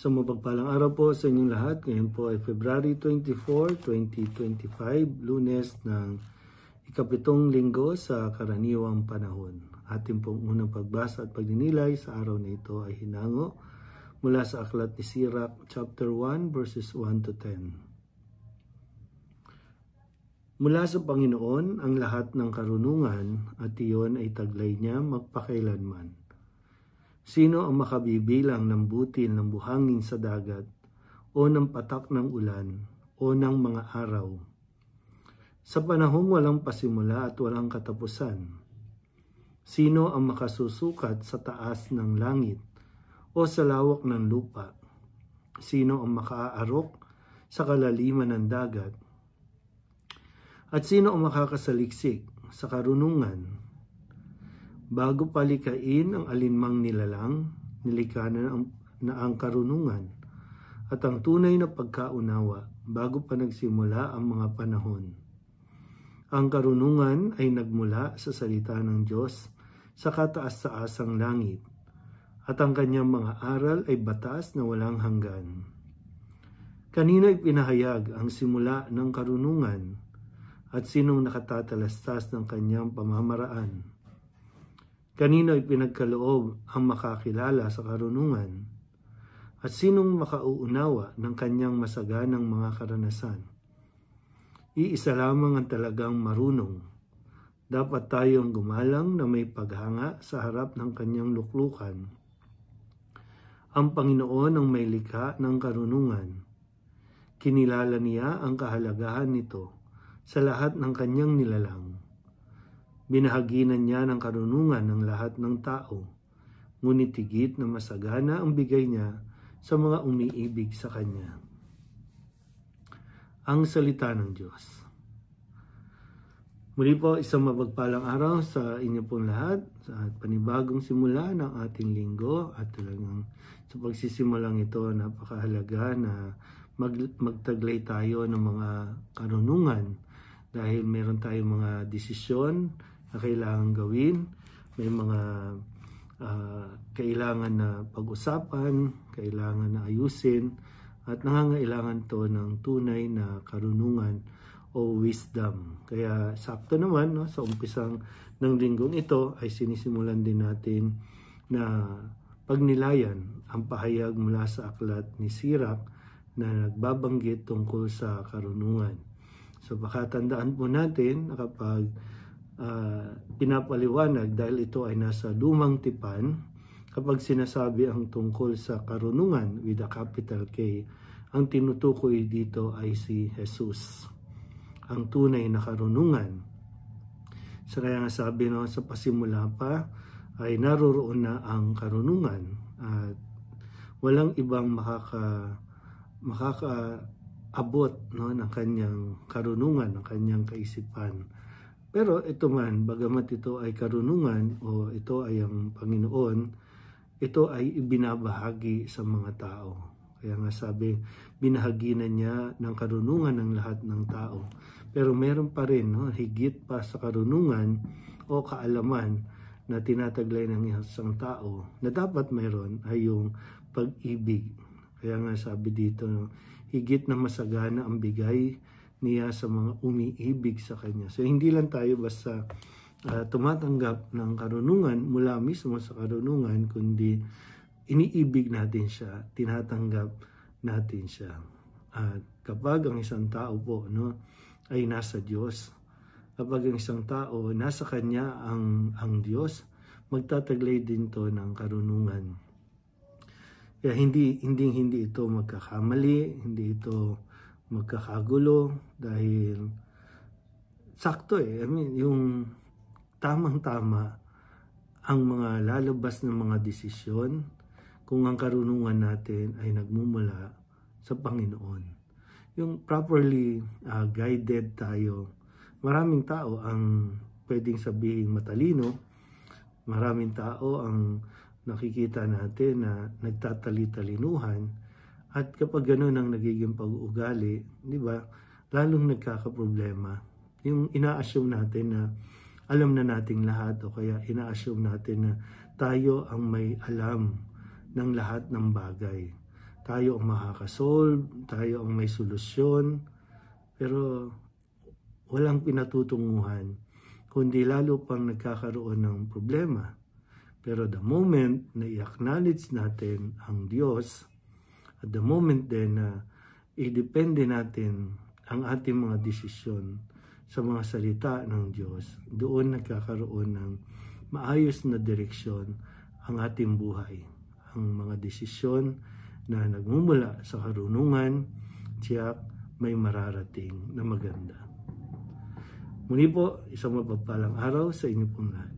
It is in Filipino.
Sa mapagpalang araw po sa inyong lahat. Ngayon po ay February 24, 2025, Lunes ng ikapitong linggo sa karaniwang panahon. Ating pong unang pagbasa at pagninilay sa araw na ito ay hinango mula sa Aklat ni Sirach, chapter 1, verses 1 to 10. Mula sa Panginoon ang lahat ng karunungan at iyon ay taglay niya magpakailanman. Sino ang makabibilang ng butil ng buhangin sa dagat o ng patak ng ulan o ng mga araw? Sa panahong walang pasimula at walang katapusan, sino ang makasusukat sa taas ng langit o sa lawak ng lupa? Sino ang makaaarok sa kalaliman ng dagat? At sino ang makakasaliksik sa karunungan? Bago palikain ang alinmang nilalang, nilikha na ang karunungan at ang tunay na pagkaunawa bago pa nagsimula ang mga panahon. Ang karunungan ay nagmula sa salita ng Diyos sa kataas-taasang langit at ang kanyang mga aral ay batas na walang hanggan. Kanino ipinahayag ang simula ng karunungan at sinong nakatatalastas ng kanyang pamamaraan? Kanino ipinagkaloob ang makakilala sa karunungan? At sinong makauunawa ng kanyang masaganang mga karanasan? Iisa lamang ang talagang marunong. Dapat tayong gumalang na may paghanga sa harap ng kanyang luklukan. Ang Panginoon ang may likha ng karunungan. Kinilala niya ang kahalagahan nito sa lahat ng kanyang nilalang. Binahaginan niya ng karunungan ng lahat ng tao, ngunit higit na masagana ang bigay niya sa mga umiibig sa Kanya. Ang salita ng Diyos. Muli po, isang mapagpalang araw sa inyo pong lahat sa panibagong simula ng ating linggo at talagang sa pagsisimulang ito napakahalaga na magtaglay tayo ng mga karunungan dahil meron tayong mga desisyon na kailangan gawin, may mga kailangan na pag-usapan, kailangan na ayusin, at nangangailangan to ng tunay na karunungan o wisdom. Kaya sakto naman, no, sa umpisang ng linggong ito ay sinisimulan din natin na pagnilayan ang pahayag mula sa aklat ni Sirach na nagbabanggit tungkol sa karunungan. So baka tandaan po natin na kapag pinapaliwanag dahil ito ay nasa lumang tipan, kapag sinasabi ang tungkol sa karunungan with a capital K, ang tinutukoy dito ay si Jesus, ang tunay na karunungan. So kaya nga sabi no, sa pasimula pa ay naroroon na ang karunungan at walang ibang makakaabot no, ng kanyang karunungan, ng kanyang kaisipan. Pero ito man, bagamat ito ay karunungan o ito ay ang Panginoon, ito ay ibinabahagi sa mga tao. Kaya nga sabi, binahaginan niya ng karunungan ng lahat ng tao. Pero meron pa rin, no, higit pa sa karunungan o kaalaman na tinataglay ng isang tao na dapat meron ay yung pag-ibig. Kaya nga sabi dito, no, higit na masagana ang bigay niya sa mga umiibig sa Kanya. So hindi lang tayo basta tumatanggap ng karunungan mula mismo sa karunungan, kundi iniibig natin siya, tinatanggap natin siya. At kapag ang isang tao po ay nasa Diyos, kapag ang isang tao nasa Kanya ang Diyos, magtataglay din to ng karunungan. Kaya hindi ito magkakamali, hindi ito magkakagulo dahil sakto I mean, yung tamang-tama ang mga lalabas ng mga desisyon kung ang karunungan natin ay nagmumula sa Panginoon. Yung properly guided tayo. Maraming tao ang pwedeng sabihin matalino, maraming tao ang nakikita natin na nagtatali-talinuhan. At kapag gano'n ang nagiging pag-uugali, di ba, lalong nagkakaproblema. Yung ina-assume natin na alam na nating lahat o kaya ina-assume natin na tayo ang may alam ng lahat ng bagay. tayo ang makakasolve, tayo ang may solusyon, pero walang pinatutunguhan, kundi lalo pang nagkakaroon ng problema. Pero the moment na i-acknowledge natin ang Diyos, at the moment din na i-depende natin ang ating mga desisyon sa mga salita ng Diyos, doon nagkakaroon ng maayos na direksyon ang ating buhay. Ang mga desisyon na nagmumula sa karunungan, tiyak may mararating na maganda. Muli po, isang mapagpalang araw sa inyo pong lahat.